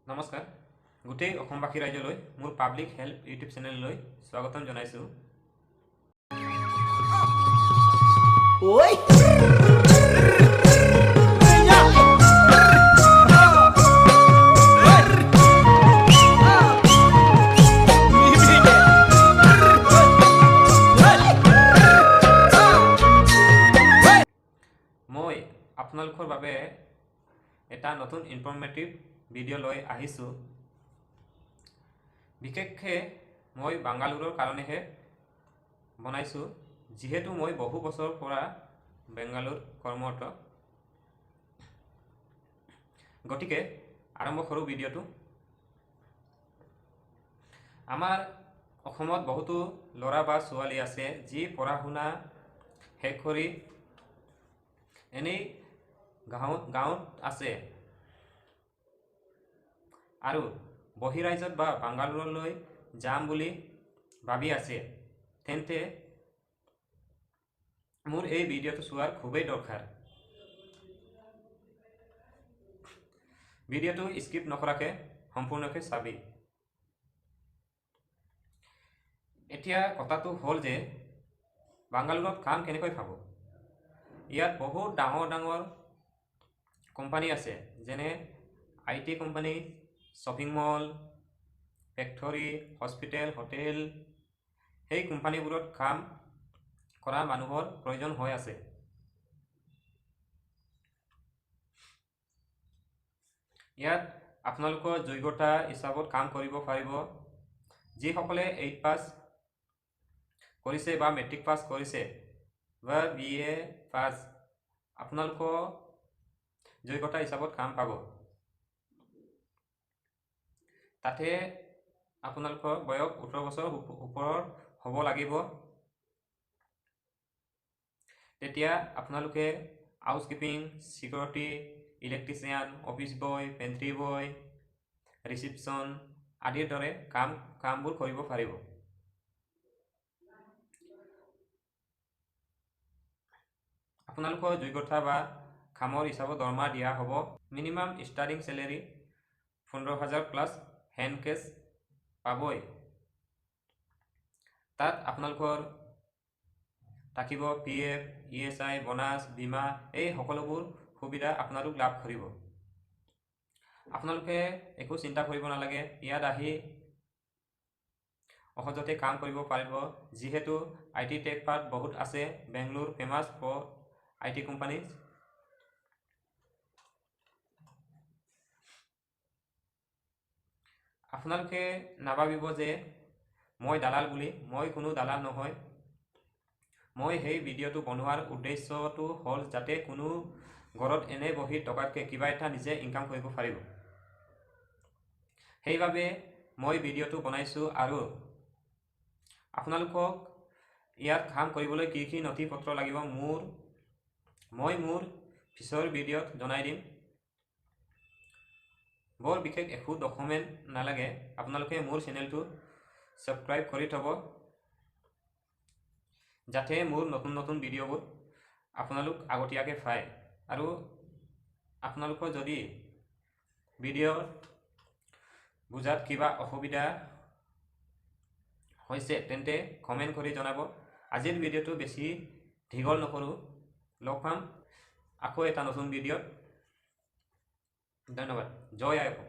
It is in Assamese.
নমস্কাৰ গোটেই অসমবাসী ৰাইজলৈ মোৰ পাব্লিক হেল্প ইউটিউব চেনেললৈ স্বাগতম জনাইছোঁ। মই আপোনালোকৰ বাবে এটা নতুন ইনফৰ্মেটিভ ভিডিঅ' লৈ আহিছোঁ। বিশেষকৈ মই বাংগালুৰুৰ কাৰণেহে বনাইছোঁ, যিহেতু মই বহু বছৰৰ পৰা বেংগালুৰুত কৰ্মৰত। গতিকে আৰম্ভ কৰোঁ ভিডিঅ'টো। আমাৰ অসমত বহুতো ল'ৰা বা ছোৱালী আছে যি পঢ়া শুনা শেষ কৰি এনেই গাঁৱত আছে আৰু বহিৰাজ্যত বা বাংগালুৰুলৈ যাম বুলি ভাবি আছে। তেন্তে মোৰ এই ভিডিঅ'টো চোৱাৰ খুবেই দৰকাৰ। ভিডিঅ'টো স্কিপ নকৰাকৈ সম্পূৰ্ণকৈ চাবি। এতিয়া কথাটো হ'ল যে বাংগালুৰুত কাম কেনেকৈ পাব। ইয়াত বহুত ডাঙৰ ডাঙৰ কোম্পানী আছে, যেনে IT company, shopping mall, factory, hospital, hotel. সেই কোম্পানীবোৰত কাম কৰা মানুহৰ প্ৰয়োজন হৈ আছে। ইয়াত আপোনালোকৰ যোগ্যতা হিচাপত কাম কৰিব পাৰিব। যিসকলে 8 পাছ কৰিছে বা মেট্ৰিক পাছ কৰিছে বা BA পাছ, আপোনালোকৰ যোগ্যতা হিচাপত কাম পাব। তাতে আপোনালোকৰ বয়স 18 বছৰ ওপৰৰ হ'ব লাগিব। তেতিয়া আপোনালোকে housekeeping, security, electrician, office boy, pantry বয়, ৰিচিপশ্যন আদিৰ দৰে কামবোৰ কৰিব পাৰিব। আপোনালোকৰ যোগ্যতা বা কামৰ হিচাপত দৰমহা দিয়া হ'ব। Minimum starting salary 15,000 plus hand cash পাবই। তাত আপোনালোকৰ থাকিব PF, ESI, বোনাছ, বীমা, এই সকলোবোৰ সুবিধা আপোনালোক লাভ কৰিব। আপোনালোকে একো চিন্তা কৰিব নালাগে। ইয়াত আহি সহজতে কাম কৰিব পাৰিব, যিহেতু IT টেক পাৰ্ক বহুত আছে। Bangalore famous for IT company. আপোনালোকে নাভাবিব যে মই দালাল বুলি। মই কোনো দালাল নহয়। মই সেই ভিডিঅ'টো বনোৱাৰ উদ্দেশ্যটো হ'ল যাতে কোনো ঘৰত এনে বহি টকাতকৈ কিবা এটা নিজে ইনকাম কৰিব পাৰিব। সেইবাবে মই ভিডিঅ'টো বনাইছোঁ আৰু আপোনালোকক ইয়াত কাম কৰিবলৈ কি কি নথি পত্ৰ লাগিব মই মোৰ পিছৰ ভিডিঅ'ত জনাই দিম। বৰ বিশেষ একো ডকুমেণ্ট নালাগে। আপোনালোকে মোৰ চেনেলটো ছাবস্ক্ৰাইব কৰি থ'ব, যাতে মোৰ নতুন নতুন ভিডিঅ'বোৰ আপোনালোক আগতীয়াকৈ পায়। আৰু আপোনালোকৰ যদি ভিডিঅ' বুজাত কিবা অসুবিধা হৈছে তেন্তে কমেণ্ট কৰি জনাব। আজিৰ ভিডিঅ'টো বেছি দীঘল নকৰোঁ। লগ পাম আকৌ এটা নতুন ভিডিঅ'ত। ধন্যবাদ। জয় আই অসম।